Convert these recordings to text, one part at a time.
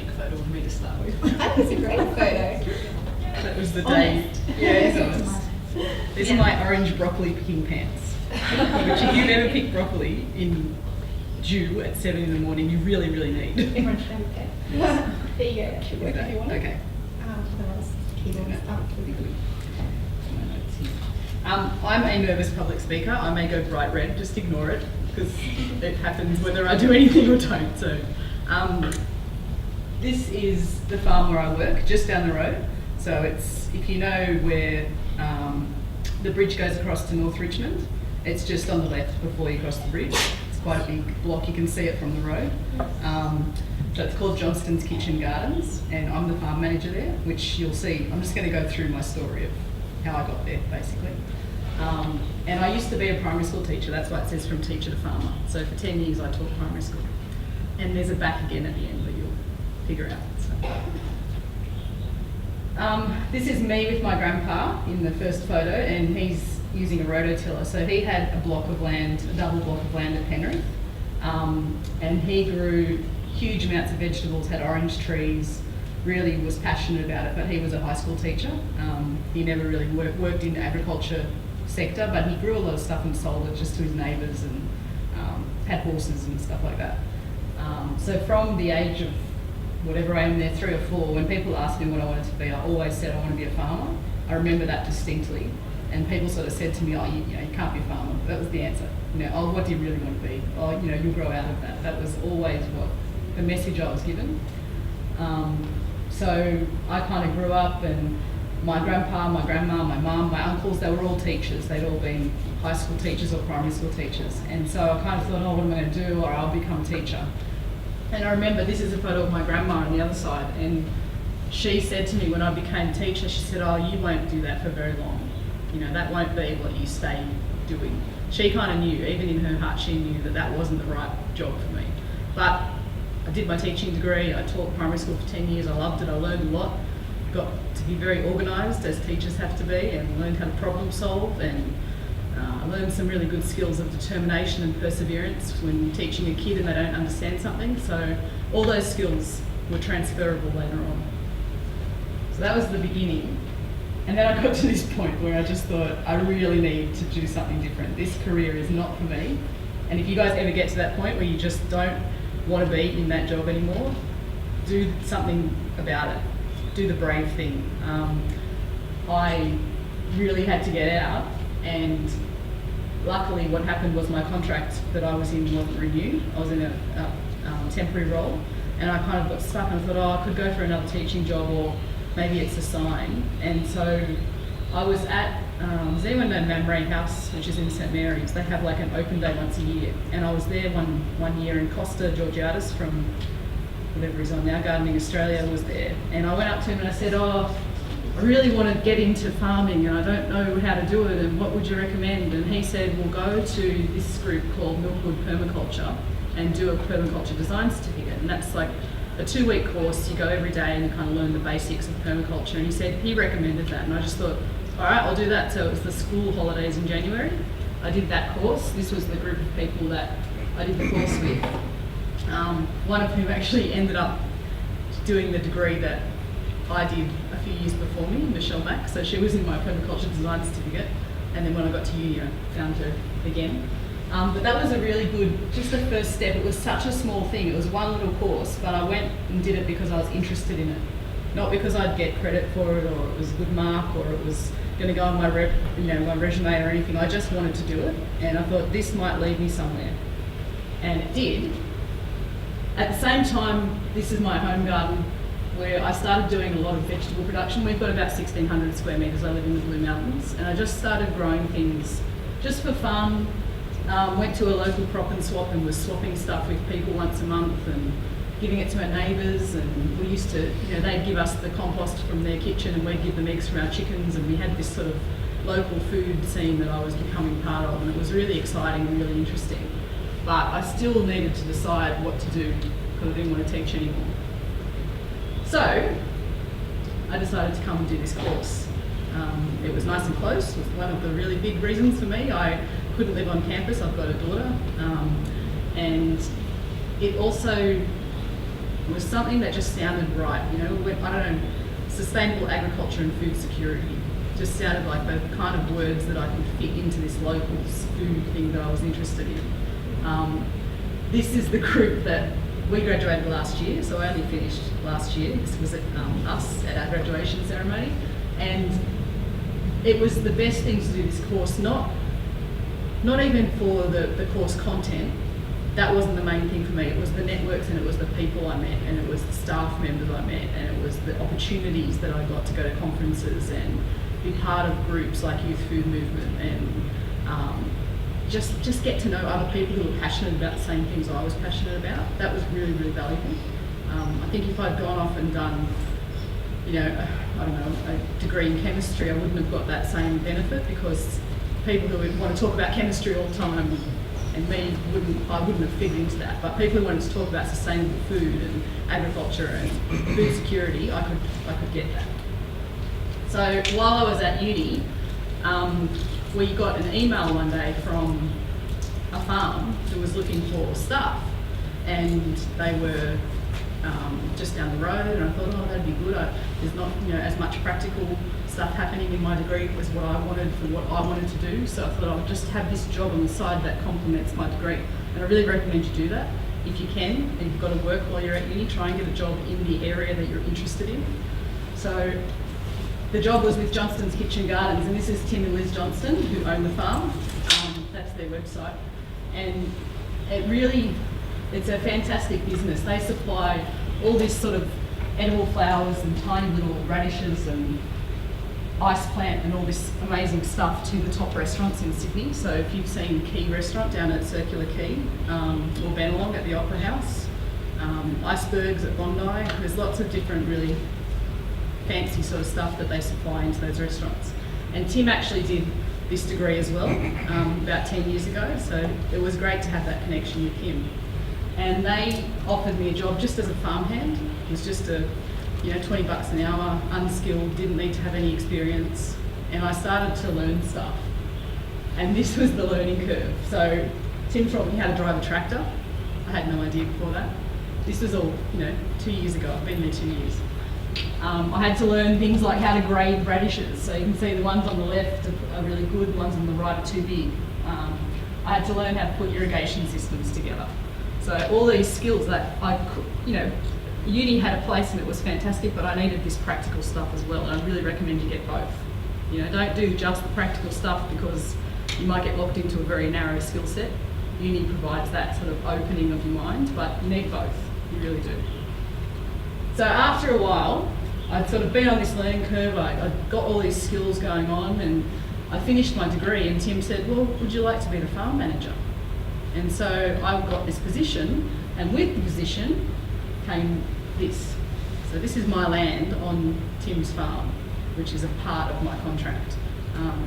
tragic photo of me to start with. That was a great photo. That was the day. Yeah, it was. These are my orange broccoli picking pants. Which if you've ever picked broccoli in dew at 7 in the morning, you really, really need. Everyone should have a pair. There you go, that should work if you want it. Okay. I'm a nervous public speaker. I may go bright red, just ignore it, because it happens whether I do anything or don't. So, this is the farm where I work, just down the road. So it's, if you know where the bridge goes across to North Richmond, it's just on the left before you cross the bridge. It's quite a big block, you can see it from the road. So it's called Johnston's Kitchen Gardens, and I'm the farm manager there, which you'll see. I'm just going to go through my story of how I got there, basically. And I used to be a primary school teacher, that's why it says from teacher to farmer. So for 10 years I taught primary school. And there's a back again at the end that you'll figure out. So. This is me with my grandpa in the first photo, and he's using a rototiller. So he had a block of land, a double block of land at Penrith, and he grew huge amounts of vegetables, had orange trees, really was passionate about it, but he was a high school teacher. He never really worked in the agriculture sector, but he grew a lot of stuff and sold it just to his neighbours, and had horses and stuff like that. So from the age of whatever I am there, 3 or 4, when people asked me what I wanted to be, I always said I want to be a farmer. I remember that distinctly. And people sort of said to me, oh, you can't be a farmer. That was the answer. Oh, what do you really want to be? Oh, you'll grow out of that. That was always what the message I was given. So I kind of grew up, and my grandpa, my grandma, my mum, my uncles, they were all teachers. They'd all been high school teachers or primary school teachers. And so I kind of thought, oh, what am I going to do? Or I'll become a teacher. And I remember this is a photo of my grandma on the other side, and she said to me when I became a teacher, she said, oh, you won't do that for very long. That won't be what you stay doing. She kind of knew, even in her heart, she knew that that wasn't the right job for me. But I did my teaching degree, I taught primary school for 10 years, I loved it, I learned a lot. Got to be very organised, as teachers have to be, and learned how to problem solve, and I learned some really good skills of determination and perseverance when you're teaching a kid and they don't understand something. So all those skills were transferable later on. So that was the beginning. And then I got to this point where I just thought, I really need to do something different. This career is not for me. And if you guys ever get to that point where you just don't want to be in that job anymore, do something about it. Do the brave thing. I really had to get out, and luckily what happened was my contract that I was in wasn't renewed. I was in a temporary role, and I kind of got stuck and I thought, oh, I could go for another teaching job, or maybe it's a sign. And so I was at, does anyone know Mamre House, which is in St Mary's? They have like an open day once a year, and I was there one year, and Costa Georgiadis from whatever he's on now, Gardening Australia, was there. And I went up to him and I said, oh, I really want to get into farming and I don't know how to do it, and what would you recommend? And he said, well, go to this group called Milkwood Permaculture and do a permaculture design certificate. And that's like a 2-week course. You go every day and you kind of learn the basics of permaculture. And he said, he recommended that, and I just thought, all right, I'll do that. So it was the school holidays in January. I did that course. This was the group of people that I did the course with. One of whom actually ended up doing the degree that I did a few years before me, Michelle Mack. So she was in my permaculture design certificate, and then when I got to uni, I found her again. But that was a really good, just the first step. It was such a small thing. It was one little course, but I went and did it because I was interested in it, not because I'd get credit for it, or it was a good mark, or it was going to go on my my resume or anything. I just wanted to do it, and I thought this might lead me somewhere, and it did. At the same time, this is my home garden, where I started doing a lot of vegetable production. We've got about 1,600 square metres. I live in the Blue Mountains, and I just started growing things just for fun. Went to a local crop and swap and was swapping stuff with people once a month and giving it to my neighbours. And we used to, they'd give us the compost from their kitchen and we'd give them eggs from our chickens, and we had this sort of local food scene that I was becoming part of, and it was really exciting and really interesting. But I still needed to decide what to do because I didn't want to teach anymore. So I decided to come and do this course. It was nice and close. It was one of the really big reasons for me. I couldn't live on campus. I've got a daughter. And it also It was something that just sounded right, you know, I don't know, sustainable agriculture and food security just sounded like the kind of words that I could fit into this local food thing that I was interested in. This is the group that we graduated last year, so I only finished last year. This was at us at our graduation ceremony, and it was the best thing to do this course, not even for the course content. That wasn't the main thing for me. It was the networks, and it was the people I met, and it was the staff members I met, and it was the opportunities that I got to go to conferences and be part of groups like Youth Food Movement, and just get to know other people who were passionate about the same things I was passionate about. That was really, really valuable. I think if I'd gone off and done, you know, I don't know, a degree in chemistry, I wouldn't have got that same benefit, because people who would want to talk about chemistry all the time and me I wouldn't have fitted into that. But people who wanted to talk about sustainable food and agriculture and food security, I could get that. So while I was at uni, we got an email one day from a farm who was looking for staff, and they were just down the road, and I thought, oh, that'd be good. There's not, you know, as much practical stuff happening in my degree as what I wanted for what I wanted to do. So I thought I'll just have this job on the side that complements my degree. And I really recommend you do that if you can, and you've got to work while you're at uni. Try and get a job in the area that you're interested in. So the job was with Johnston's Kitchen Gardens, and this is Tim and Liz Johnston, who own the farm. That's their website. And it's a fantastic business. They supply all this sort of edible flowers and tiny little radishes and ice plant and all this amazing stuff to the top restaurants in Sydney. So if you've seen Quay Restaurant down at Circular Quay, or Bennelong at the Opera House, Icebergs at Bondi, there's lots of different really fancy sort of stuff that they supply into those restaurants. And Tim actually did this degree as well, about 10 years ago, so it was great to have that connection with him. And they offered me a job just as a farmhand. It was just $20 an hour, unskilled, didn't need to have any experience, and I started to learn stuff. And this was the learning curve. So Tim taught me how to drive a tractor. I had no idea before that. This was all, 2 years ago. I've been there 2 years. I had to learn things like how to grade radishes. So you can see the ones on the left are really good, the ones on the right are too big. I had to learn how to put irrigation systems together. So all these skills that I could, uni had a place and it was fantastic, but I needed this practical stuff as well, and I really recommend you get both. Don't do just the practical stuff, because you might get locked into a very narrow skill set. Uni provides that sort of opening of your mind, but you need both, you really do. So after a while, I'd sort of been on this learning curve, I got all these skills going on, and I finished my degree, and Tim said, well, would you like to be the farm manager? And so I got this position, and with the position came this. So this is my land on Tim's farm, which is a part of my contract.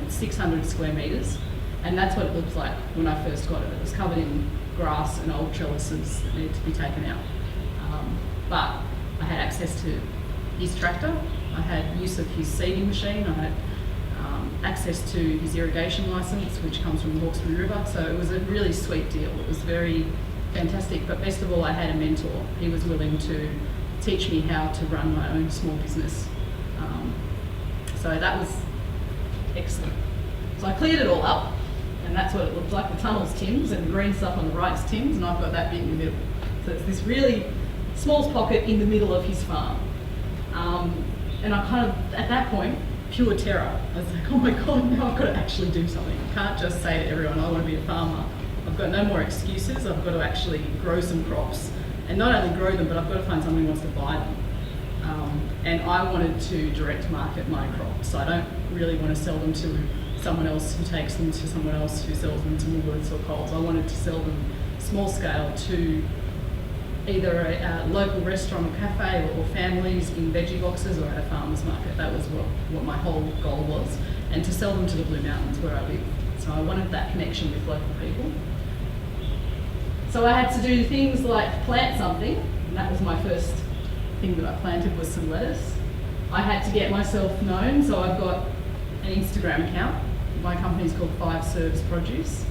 It's 600 square metres, and that's what it looked like when I first got it. It was covered in grass and old trellises that needed to be taken out. But I had access to his tractor, I had use of his seeding machine, I had access to his irrigation licence, which comes from the Hawkesbury River, so it was a really sweet deal. It was very fantastic, but best of all, I had a mentor. He was willing to teach me how to run my own small business. So that was excellent. So I cleared it all up, and that's what it looked like. The tunnel's Tim's, and the green stuff on the right's Tim's, and I've got that bit in the middle. So it's this really small pocket in the middle of his farm. And I kind of, at that point, pure terror. I was like, oh my God, now I've got to actually do something. I can't just say to everyone, I want to be a farmer. I've got no more excuses. I've got to actually grow some crops. And not only grow them, but I've got to find someone who wants to buy them. And I wanted to direct market my crops. So I don't really want to sell them to someone else who takes them to someone else who sells them to Woolworths or Coles. I wanted to sell them small scale to either a local restaurant or cafe, or families in veggie boxes, or at a farmer's market. That was what my whole goal was, and to sell them to the Blue Mountains where I live. So I wanted that connection with local people. So I had to do things like plant something, and that was my first thing that I planted, was some lettuce. I had to get myself known, so I've got an Instagram account. My company's called 5 Serves Produce.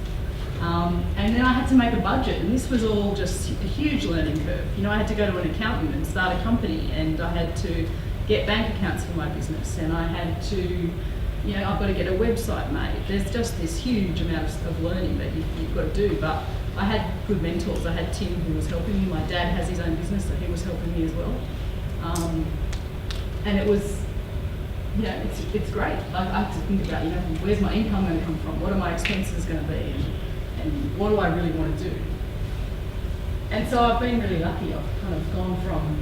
And then I had to make a budget, and this was all just a huge learning curve. You know, I had to go to an accountant and start a company, and I had to get bank accounts for my business, and I had to, you know, I've got to get a website made. There's just this huge amount of learning that you've got to do, but I had good mentors. I had Tim, who was helping me. My dad has his own business, so he was helping me as well. And it was, you know, it's great. Like, I have to think about, you know, where's my income going to come from? What are my expenses going to be? And what do I really want to do? And so I've been really lucky. I've kind of gone from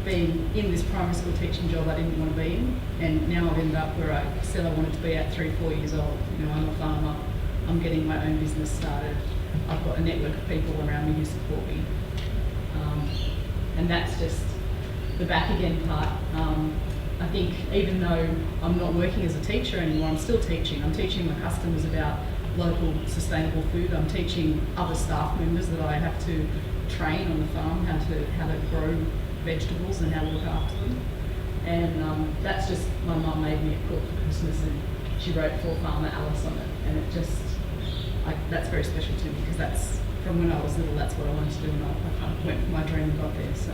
being in this primary school teaching job I didn't want to be in, and now I've ended up where I said I wanted to be at 3-4 years old. You know, I'm a farmer. I'm getting my own business started. I've got a network of people around me who support me. And that's just the back again part. I think even though I'm not working as a teacher anymore, I'm still teaching. I'm teaching my customers about local sustainable food. I'm teaching other staff members that I have to train on the farm how to grow vegetables and how to look after them. And that's just, my mum made me a quilt for Christmas, and she wrote For Farmer Alice on it, and it just, that's very special to me, because that's, from when I was little, that's what I wanted to do, and I kind of went for my dream and got there. So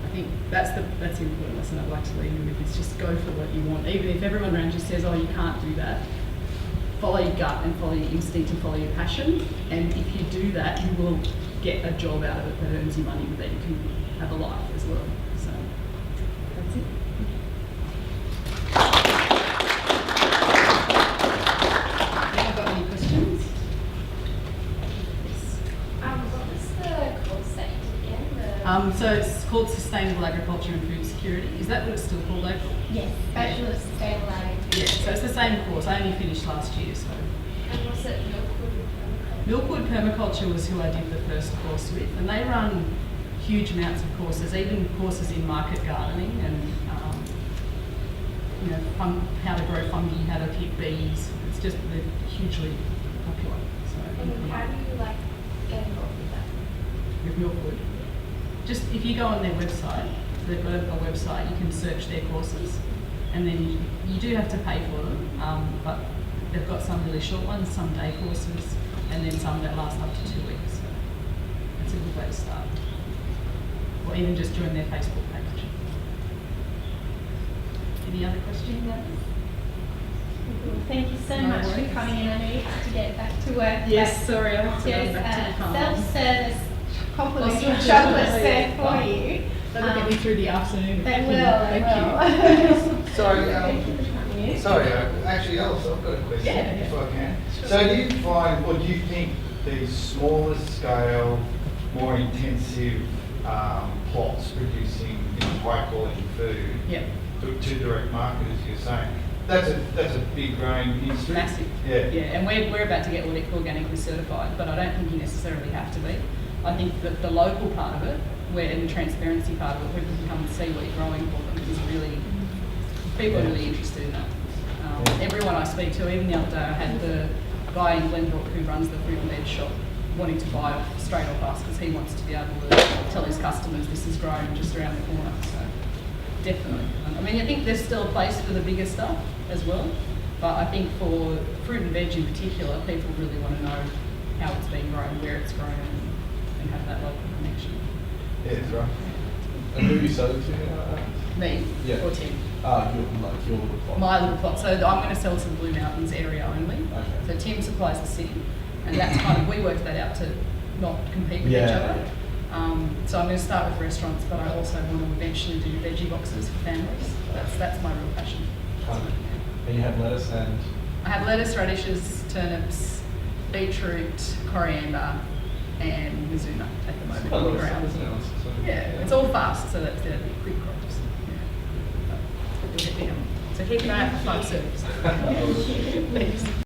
I think that's the important lesson I'd like to leave you with, is just go for what you want. Even if everyone around you says, oh, you can't do that, follow your gut and follow your instinct and follow your passion, and if you do that, you will get a job out of it that earns you money, that you can have a life as well. So that's it. Have I got any questions? Yes. What was the course that you did again? So it's called Sustainable Agriculture and Food Security. Is that what it's still called, April? Yes, Bachelor of Sustainable Agriculture. Yeah, so it's the same course. I only finished last year, so. And was it Milkwood? Milkwood Permaculture was who I did the first course with, and they run huge amounts of courses, even courses in market gardening and you know, how to grow fungi, how to keep bees. It's just, they're hugely popular. So And how do you get involved with that? with Milkwood, just if you go on their website, they've got a website, you can search their courses, and then you do have to pay for them, but they've got some really short ones, some day courses, and then some that last up to 2 weeks. So it's a good way to start. Or even just join their Facebook page. Any other questions? Thank you so No much worries. for coming in. I know you have to get back to work. Yes, sorry, I have to go back to Yes, the farm. self-service complimentary Oh, sorry. chocolate served for Oh. you. That'll get me through the afternoon. They will, Thank you. Sorry, Thank you for coming in. sorry, actually, Alice, I've got a question, Yeah, yeah. if I can. So do you find, or do you think these smaller scale, more intensive plots producing high quality food Yep. to direct market, as you're saying, that's a big growing industry? Massive. Yeah. And we're about to get what we call organically certified, but I don't think you necessarily have to be. I think that the local part of it, where in the transparency part of it, where people can come and see what you're growing for them, is really, people are really interested in that. Everyone I speak to, even the other day, I had the guy in Glenbrook who runs the fruit and veg shop wanting to buy straight off us, because he wants to be able to tell his customers this is grown just around the corner. So definitely. I mean, I think there's still a place for the bigger stuff as well, but I think for fruit and veg in particular, people really want to know how it's been grown, where it's grown, and have that local connection. Yeah, that's right. And who are you selling to? Me Yeah. or Tim. Your little plot. My little plot. So I'm going to sell to the Blue Mountains area only. Okay. So Tim supplies the city, and that's kind of, we worked that out to not compete with Yeah, each other. yeah. So I'm going to start with restaurants, but I also want to eventually do veggie boxes for families. That's my real passion. And you have lettuce and I have lettuce, radishes, turnips, beetroot, coriander, and mizuna at the moment in the ground. Yeah, it's all fast, so that's the quick crops. Yeah. So keep an eye out for 5 serves. Thanks.